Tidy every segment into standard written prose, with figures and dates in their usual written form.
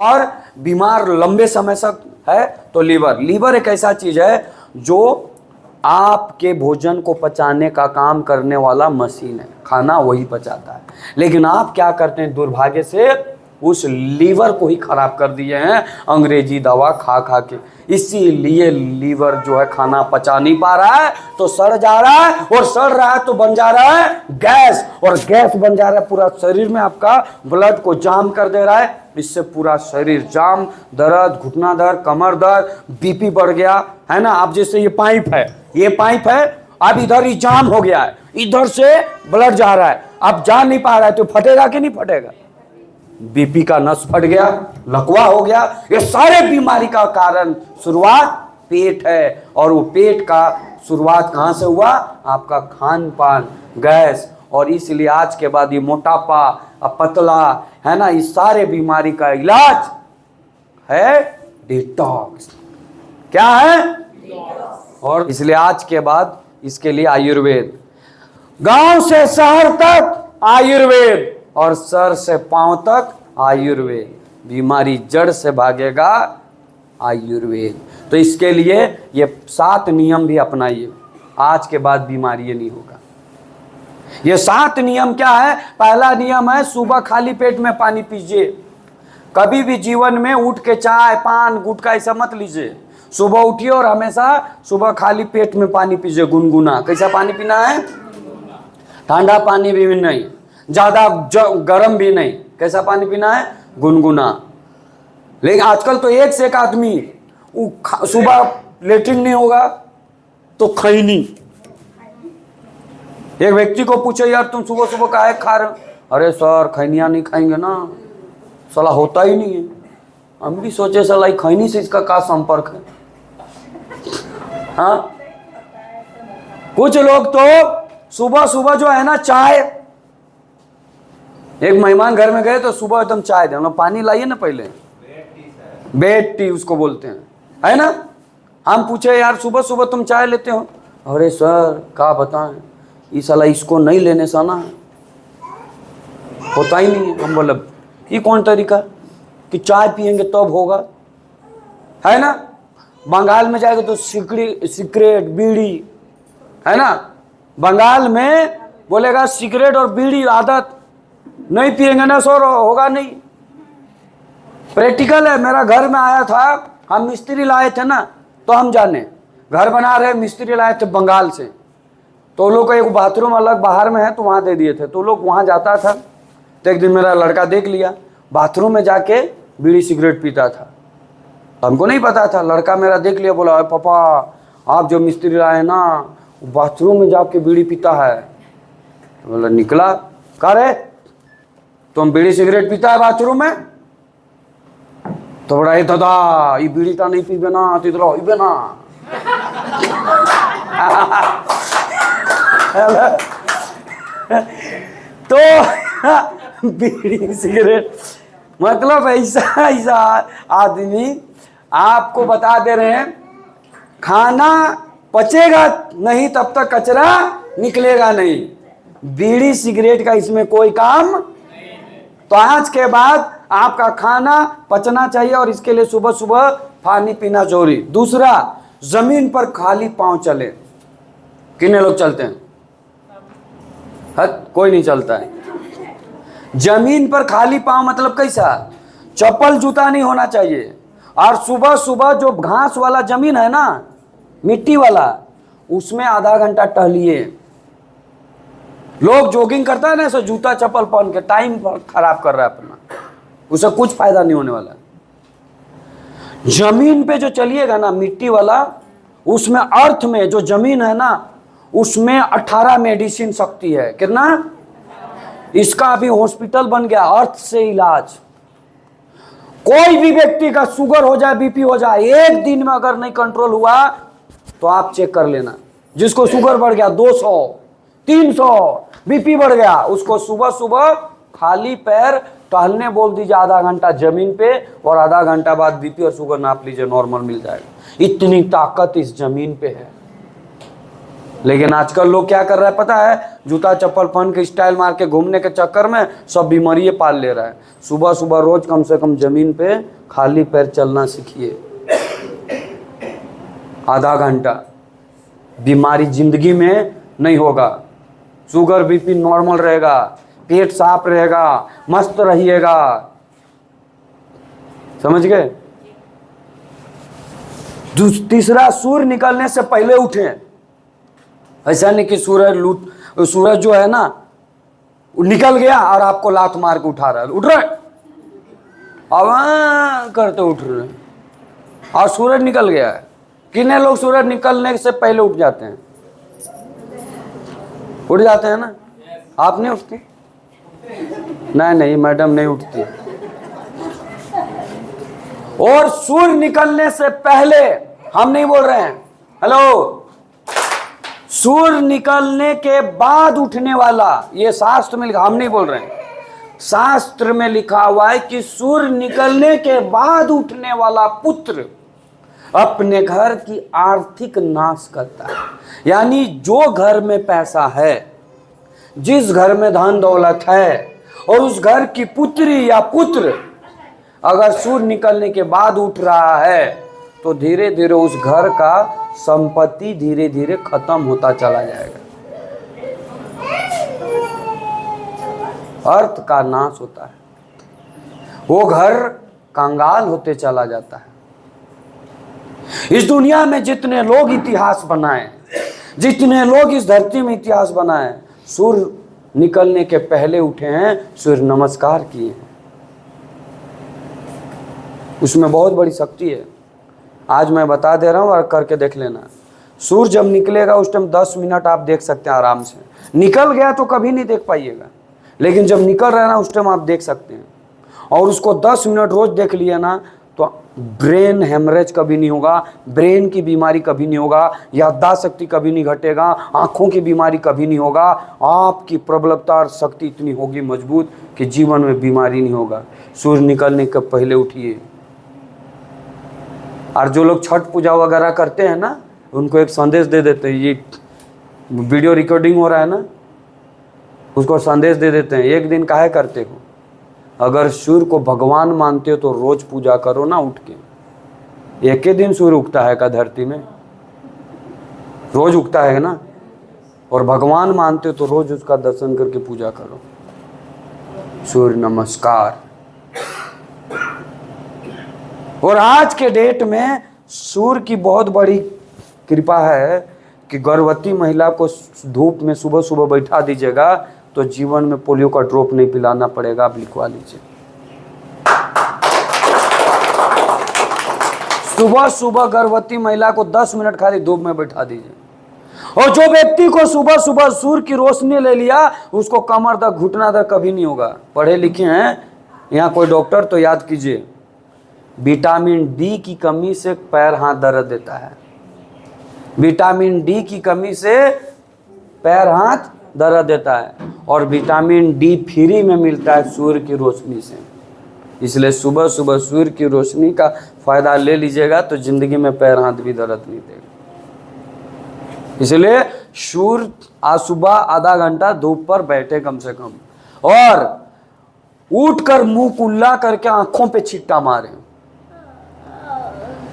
और बीमार लंबे समय तक है तो लीवर एक ऐसा चीज है जो आपके भोजन को पचाने का काम करने वाला मशीन है, खाना वही पचाता है। लेकिन आप क्या करते हैं, दुर्भाग्य से उस लीवर को ही खराब कर दिए हैं अंग्रेजी दवा खा खा के। इसीलिए लीवर जो है खाना पचा नहीं पा रहा है तो सड़ जा रहा है, और सड़ रहा है तो बन जा रहा है गैस, और गैस बन जा रहा है पूरा शरीर में, आपका ब्लड को जाम कर दे रहा है। इससे पूरा शरीर जाम, दर्द, घुटना दर्द, कमर दर्द, बीपी बढ़ गया है ना। आप जैसे ये पाइप है, अब इधर ही जाम हो गया है, इधर से ब्लड जा रहा है, अब जा नहीं पा रहा है तो फटेगा कि नहीं फटेगा। बीपी का नस फट गया, लकवा हो गया, ये सारे बीमारी का कारण शुरुआत पेट है। और वो पेट का शुरुआत कहाँ से हुआ, आपका खान पान, गैस। और इसलिए आज के बाद ये मोटापा, पतला है ना, इस सारे बीमारी का इलाज है डिटॉक्स। क्या है? और इसलिए आज के बाद इसके लिए आयुर्वेद, गांव से शहर तक आयुर्वेद, और सर से पांव तक आयुर्वेद। बीमारी जड़ से भागेगा आयुर्वेद। तो इसके लिए ये 7 नियम भी अपनाइए, आज के बाद बीमारी ये नहीं होगा। ये 7 नियम क्या है? पहला नियम है सुबह खाली पेट में पानी पीजिए। कभी भी जीवन में उठ के चाय, पान, गुटखा ऐसा मत लीजिए। सुबह उठिए और हमेशा सुबह खाली पेट में पानी पीजिए, गुनगुना। कैसा पानी पीना है? ठंडा पानी भी नहीं, ज्यादा गर्म भी नहीं। कैसा पानी पीना है? गुनगुना। लेकिन आजकल तो एक से एक आदमी सुबह लेटरिन नहीं होगा तो खैनी। एक व्यक्ति को पूछे, यार तुम सुबह सुबह काहे खा रहे हो? अरे सर खैनिया नहीं खाएंगे ना, साला होता ही नहीं है। हम भी सोचे साला खैनी से इसका क्या संपर्क है। हाँ, कुछ लोग तो सुबह सुबह जो है ना चाय, एक मेहमान घर में गए तो सुबह एकदम चाय दे, पानी लाइए ना पहले, बेड टी उसको बोलते हैं, है ना। हम पूछे, यार सुबह सुबह तुम चाय लेते हो? अरे सर क्या बताएं, इस साला इसको नहीं लेने से ना होता ही नहीं है। हम बोले ये कौन तरीका कि चाय पियेंगे तब होगा, है ना। बंगाल में जाएगा तो सिगरेट, बीड़ी, है ना। बंगाल में बोलेगा सिगरेट और बीड़ी आदत नहीं पिएंगे ना सर होगा नहीं। प्रैक्टिकल है। मेरा घर में आया था, हम मिस्त्री लाए थे ना, तो हम जाने घर बना रहे, मिस्त्री लाए थे बंगाल से, तो लोग का एक बाथरूम अलग बाहर में है तो वहाँ दे दिए थे। तो लोग वहाँ जाता था तो एक दिन मेरा लड़का देख लिया, बाथरूम में जाके बीड़ी सिगरेट पीता था। हमको नहीं पता था, लड़का मेरा देख लिया, बोला पापा आप जो मिस्त्री लाए ना बाथरूम में जाके बीड़ी पीता है। तो बोला निकला, कह रहे तुम बीड़ी सिगरेट पीता है बाथरूम में? तो बड़ा ये दादा ये बीड़ी का नहीं पीबे ना तितला होइबे ना। तो बीड़ी सिगरेट मतलब ऐसा आदमी आपको बता दे रहे हैं, खाना पचेगा नहीं तब तक कचरा निकलेगा नहीं। बीड़ी सिगरेट का इसमें कोई काम। तो आज के बाद आपका खाना पचना चाहिए और इसके लिए सुबह सुबह पानी पीना जरूरी। दूसरा, जमीन पर खाली पांव चले। कितने लोग चलते हैं? कोई नहीं चलता है। जमीन पर खाली पांव मतलब कैसा? चप्पल जूता नहीं होना चाहिए। और सुबह सुबह जो घास वाला जमीन है ना, मिट्टी वाला, उसमें आधा घंटा टहलिए। लोग जॉगिंग करता है ना ऐसा जूता चप्पल पहन के, टाइम खराब कर रहा है अपना, उसे कुछ फायदा नहीं होने वाला। जमीन पे जो चलिएगा ना मिट्टी वाला, उसमें अर्थ में जो जमीन है ना उसमें 18 मेडिसिन शक्ति है। कितना? इसका अभी हॉस्पिटल बन गया अर्थ से इलाज। कोई भी व्यक्ति का शुगर हो जाए, बीपी हो जाए, एक दिन में अगर नहीं कंट्रोल हुआ तो आप चेक कर लेना। जिसको शुगर बढ़ गया 200, 300, बीपी बढ़ गया, उसको सुबह सुबह खाली पैर टहलने बोल दीजिए आधा घंटा जमीन पे, और आधा घंटा बाद बीपी और शुगर नाप लीजिए, नॉर्मल मिल जाएगा। इतनी ताकत इस जमीन पे है। लेकिन आजकल लोग क्या कर रहा है पता है, जूता चप्पल पहन के स्टाइल मार के घूमने के चक्कर में सब बीमारी पाल ले रहा है। सुबह सुबह रोज कम से कम जमीन पे खाली पैर चलना सीखिए, आधा घंटा, बीमारी जिंदगी में नहीं होगा। शुगर बीपी नॉर्मल रहेगा, पेट साफ रहेगा, मस्त रहिएगा। समझ गए? तीसरा, सूर्य निकलने से पहले उठें। ऐसा नहीं कि सूरज जो है ना वो निकल गया और आपको लात मार के उठा रहा है, उठ रहे अब करते उठ रहे और सूरज निकल गया है। कितने लोग सूरज निकलने से पहले उठ जाते हैं? उठ जाते हैं ना? आप नहीं उठती? नहीं मैडम नहीं उठती। और सूर्य निकलने से पहले, हम नहीं बोल रहे हैं, हेलो, सूर्य निकलने के बाद उठने वाला, ये शास्त्र में लिखा, हम नहीं बोल रहे हैं, शास्त्र में लिखा हुआ है कि सूर्य निकलने के बाद उठने वाला पुत्र अपने घर की आर्थिक नाश करता है। यानी जो घर में पैसा है, जिस घर में धन दौलत है, और उस घर की पुत्री या पुत्र अगर सूर्य निकलने के बाद उठ रहा है तो धीरे धीरे उस घर का संपत्ति धीरे धीरे खत्म होता चला जाएगा, अर्थ का नाश होता है, वो घर कंगाल होते चला जाता है। इस दुनिया में जितने लोग इतिहास बनाए, जितने लोग इस धरती में इतिहास बनाए, सूर्य निकलने के पहले उठे हैं, सूर्य नमस्कार किए हैं। उसमें बहुत बड़ी शक्ति है। आज मैं बता दे रहा हूँ और करके देख लेना। सूर्य जब निकलेगा उस टाइम 10 मिनट आप देख सकते हैं आराम से। निकल गया तो कभी नहीं देख पाइएगा, लेकिन जब निकल रहा है ना उस टाइम आप देख सकते हैं। और उसको 10 मिनट रोज देख लिया ना तो ब्रेन हेमरेज कभी नहीं होगा, ब्रेन की बीमारी कभी नहीं होगा, याददाश्त शक्ति कभी नहीं घटेगा, आँखों की बीमारी कभी नहीं होगा। आपकी प्रबलता और शक्ति इतनी होगी मजबूत कि जीवन में बीमारी नहीं होगा। सूर्य निकलने के पहले उठिए। और जो लोग छठ पूजा वगैरह करते हैं ना, उनको एक संदेश दे देते हैं, ये वीडियो रिकॉर्डिंग हो रहा है ना, उसको संदेश दे देते हैं, एक दिन काहे करते हो? अगर सूर्य को भगवान मानते हो तो रोज पूजा करो ना उठ के। एक ही दिन सूर्य उगता है का धरती में? रोज उगता है ना। और भगवान मानते हो तो रोज उसका दर्शन करके पूजा करो। सूर्य नमस्कार। और आज के डेट में सूर्य की बहुत बड़ी कृपा है कि गर्भवती महिला को धूप में सुबह सुबह बैठा दीजिएगा तो जीवन में पोलियो का ड्रॉप नहीं पिलाना पड़ेगा। आप लिखवा लीजिए, सुबह सुबह गर्भवती महिला को 10 मिनट खाली धूप में बैठा दीजिए। और जो व्यक्ति को सुबह सुबह सूर्य की रोशनी ले लिया उसको कमर दर्द, घुटना दर्द कभी नहीं होगा। पढ़े लिखे हैं यहाँ कोई डॉक्टर तो याद कीजिए, विटामिन डी की कमी से पैर हाथ दर्द देता है। विटामिन डी की कमी से पैर हाथ दर्द देता है और विटामिन डी फ्री में मिलता है सूर्य की रोशनी से। इसलिए सुबह सुबह सूर्य की रोशनी का फायदा ले लीजिएगा तो जिंदगी में पैर हाथ भी दर्द नहीं देगा। इसलिए सूर्य आज सुबह आधा घंटा धूप पर बैठे कम से कम, और उठकर मुंह कुल्ला करके आंखों पे छिट्टा मारे।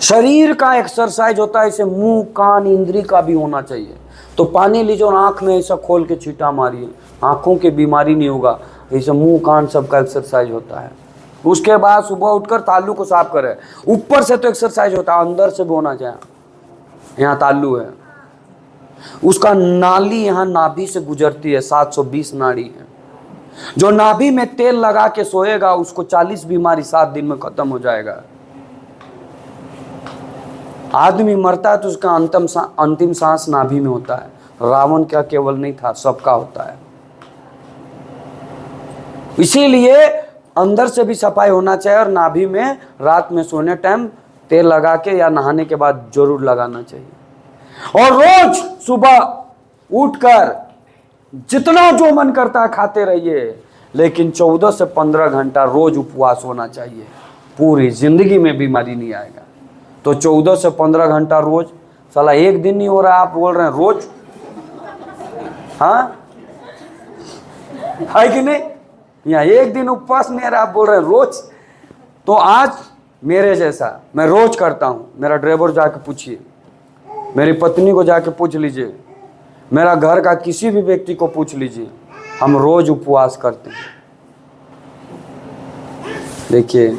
शरीर का एक्सरसाइज होता है, इसे मुंह कान इंद्री का भी होना चाहिए। तो पानी लीजिए और आंख में ऐसा खोल के छींटा मारिए, आंखों की बीमारी नहीं होगा। ऐसे मुंह कान सबका एक्सरसाइज होता है। उसके बाद सुबह उठकर ताल्लू को साफ करें। ऊपर से तो एक्सरसाइज होता है, अंदर से भी होना चाहिए। यहाँ ताल्लू है, उसका नाली यहाँ नाभि से गुजरती है, 720 नाड़ी है। जो नाभि में तेल लगा के सोएगा उसको 40 बीमारी 7 दिन में खत्म हो जाएगा। आदमी मरता है तो उसका अंतिम सांस नाभि में होता है। रावण का केवल नहीं था, सबका होता है। इसीलिए अंदर से भी सफाई होना चाहिए और नाभि में रात में सोने टाइम तेल लगा के या नहाने के बाद जरूर लगाना चाहिए। और रोज सुबह उठकर जितना जो मन करता है खाते रहिए, लेकिन 14 से 15 घंटा रोज उपवास होना चाहिए। पूरी जिंदगी में बीमारी नहीं आएगा। तो 14 से 15 घंटा रोज, साला एक दिन नहीं हो रहा, आप बोल रहे हैं रोज। हाँ है कि नहीं? यहाँ एक दिन उपवास नहीं है, आप बोल रहे हैं रोज। तो आज मेरे जैसा मैं रोज करता हूँ। मेरा ड्राइवर जाके पूछिए, मेरी पत्नी को जाके पूछ लीजिए, मेरा घर का किसी भी व्यक्ति को पूछ लीजिए, हम रोज उपवास करते हैं। देखिए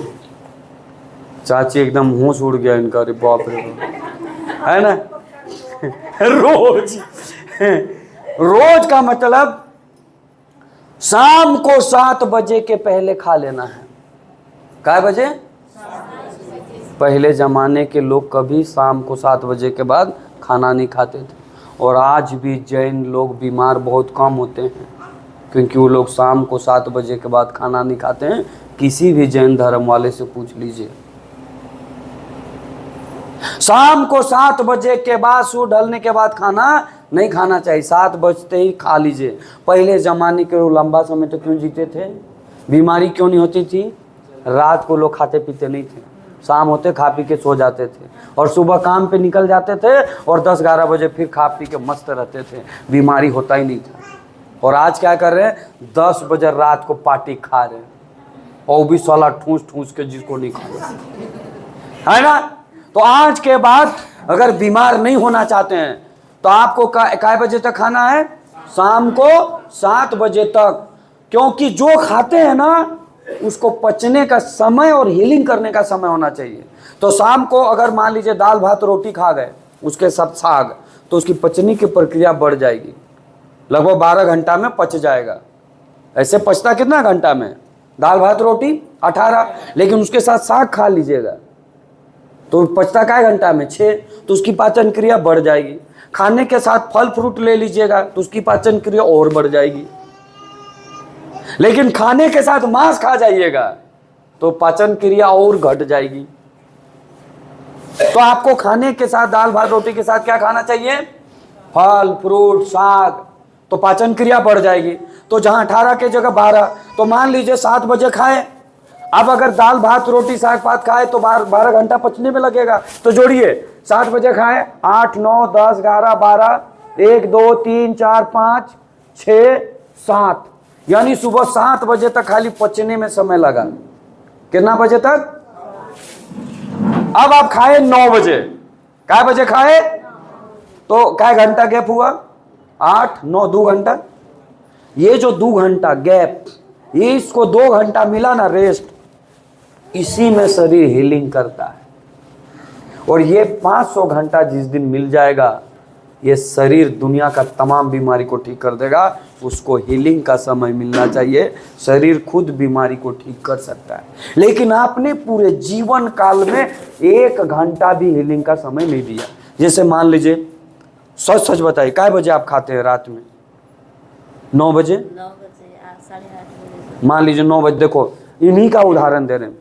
चाची एकदम होश उड़ गया इनका, अरे बाप रे बाप, है ना। रोज रोज का मतलब शाम को 7 बजे के पहले खा लेना है। काय बजे? पहले जमाने के लोग कभी शाम को 7 बजे के बाद खाना नहीं खाते थे। और आज भी जैन लोग बीमार बहुत कम होते हैं, क्योंकि वो लोग शाम को 7 बजे के बाद खाना नहीं खाते हैं। किसी भी जैन धर्म वाले से पूछ लीजिए, शाम को 7 बजे के बाद सूर्य ढलने के बाद खाना नहीं खाना चाहिए। 7 बजते ही खा लीजिए। पहले ज़माने के लोग लंबा समय तो क्यों जीते थे? बीमारी क्यों नहीं होती थी? रात को लोग खाते पीते नहीं थे, शाम होते खा पी के सो जाते थे और सुबह काम पे निकल जाते थे और 10-11 बजे फिर खा पी के मस्त रहते थे, बीमारी होता ही नहीं था। और आज क्या कर रहे हैं? 10 बजे रात को पार्टी खा रहे हैं, और भी साला ठूस ठूस के, जिसको नहीं खा, है ना। तो आज के बाद अगर बीमार नहीं होना चाहते हैं तो आपको काय बजे तक खाना है? शाम को 7 बजे तक। क्योंकि जो खाते हैं ना उसको पचने का समय और हीलिंग करने का समय होना चाहिए। तो शाम को अगर मान लीजिए दाल भात रोटी खा गए उसके साथ साग, तो उसकी पचने की प्रक्रिया बढ़ जाएगी, लगभग 12 घंटा में पच जाएगा। ऐसे पचता कितना घंटा में? दाल भात रोटी 18, लेकिन उसके साथ साग खा लीजिएगा तो पचता काय घंटा में? 6। तो उसकी पाचन क्रिया बढ़ जाएगी। खाने के साथ फल फ्रूट ले लीजिएगा तो उसकी पाचन क्रिया और बढ़ जाएगी। लेकिन खाने के साथ मांस खा जाइएगा तो पाचन क्रिया और घट जाएगी। तो आपको खाने के साथ दाल भात रोटी के साथ क्या खाना चाहिए? फल फ्रूट साग, तो पाचन क्रिया बढ़ जाएगी। तो जहां 18 के जगह 12, तो मान लीजिए 7 बजे खाए। अब अगर दाल भात रोटी साग पात खाए तो 12 घंटा पचने में लगेगा। तो जोड़िए, 7 बजे खाए, 8 9 10 11 12, 1 2 3 4 5 6 7, यानी सुबह 7 बजे तक खाली पचने में समय लगा। कितना बजे तक? अब आप खाए 9 बजे, काय बजे खाए? तो काय घंटा गैप हुआ? 8 9 2 घंटा। ये जो 2 घंटा गैप, ये इसको 2 घंटा मिला ना रेस्ट, इसी में शरीर हीलिंग करता है। और ये 500 घंटा जिस दिन मिल जाएगा, ये शरीर दुनिया का तमाम बीमारी को ठीक कर देगा। उसको हीलिंग का समय मिलना चाहिए, शरीर खुद बीमारी को ठीक कर सकता है। लेकिन आपने पूरे जीवन काल में 1 घंटा भी हीलिंग का समय नहीं दिया। जैसे मान लीजिए, सच सच बताइए, काय बजे आप खाते हैं रात में? 9 बजे? 9 बजे 8:30 बजे। मान लीजिए 9 बजे, देखो इन्हीं का उदाहरण दे रहे हैं।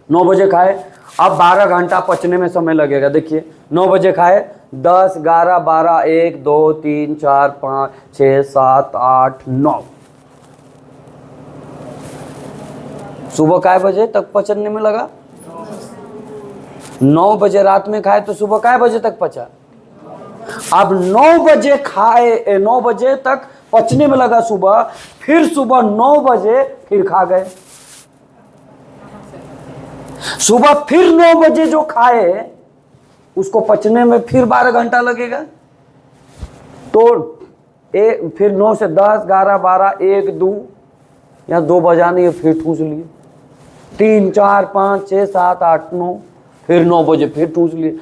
9 बजे खाए, अब 12 घंटा पचने में समय लगेगा। देखिए 9 बजे खाए, 10 11 12 1 2 3 4 5 6 7 8 9, सुबह काय बजे तक पचने में लगा? 9 बजे रात में खाए तो सुबह काय बजे तक पचा? अब 9 बजे खाए, 9 बजे तक पचने में लगा सुबह, फिर सुबह 9 बजे फिर खा गए। सुबह फिर 9 बजे जो खाए उसको पचने में फिर 12 घंटा लगेगा। तो फिर 9 से 10 11 12 1 2, या 2 बजाने है, फिर ठूस लिए। 3 4 5 6 7 8 9, फिर 9 बजे फिर ठूस लिए।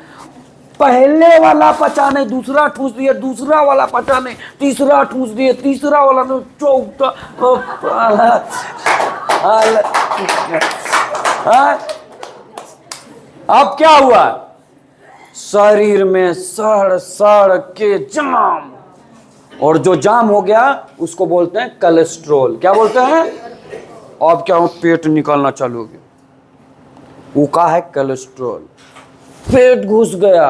पहले वाला पचा नहीं, दूसरा ठूस दिए, दूसरा वाला पचा नहीं, तीसरा ठूस दिए, तीसरा वाला नहीं, चौथा। अब क्या हुआ? शरीर में सड़ सड़ के जाम, और जो जाम हो गया उसको बोलते हैं कोलेस्ट्रॉल। क्या बोलते हैं? अब क्या हो? पेट निकलना चालू हो गया, वो का है कोलेस्ट्रॉल। पेट घुस गया,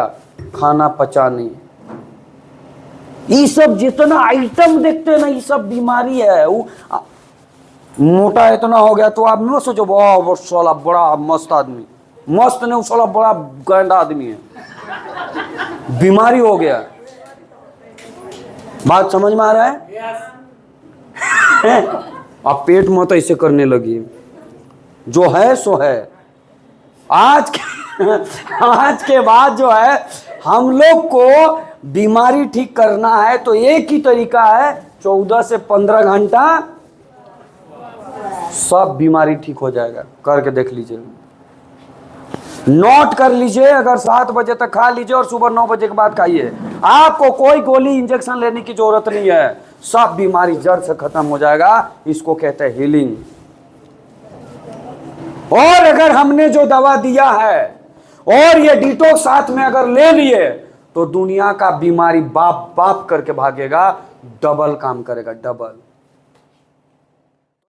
खाना पचा नहीं। ये सब जितना आइटम देखते हैं ना, ये सब बीमारी है। वो मोटा इतना हो गया तो आप न सोचो वाह वो साला बड़ा मस्त आदमी, मस्त नहीं, वो साला बड़ा गंदा आदमी है, बीमारी हो गया। बात समझ में आ रहा है? अब पेट मत ऐसे करने लगी, जो है सो है। आज के बाद जो है हम लोग को बीमारी ठीक करना है तो एक ही तरीका है, 14 से 15 घंटा सब बीमारी ठीक हो जाएगा। करके देख लीजिए, नोट कर लीजिए। अगर 7 बजे तक खा लीजिए और सुबह 9 बजे के बाद खाइए, आपको कोई गोली इंजेक्शन लेने की जरूरत नहीं है, सब बीमारी जड़ से खत्म हो जाएगा। इसको कहते हैं हीलिंग। और अगर हमने जो दवा दिया है और ये डिटॉक्स साथ में अगर ले लिए तो दुनिया का बीमारी बाप बाप करके भागेगा, डबल काम करेगा, डबल।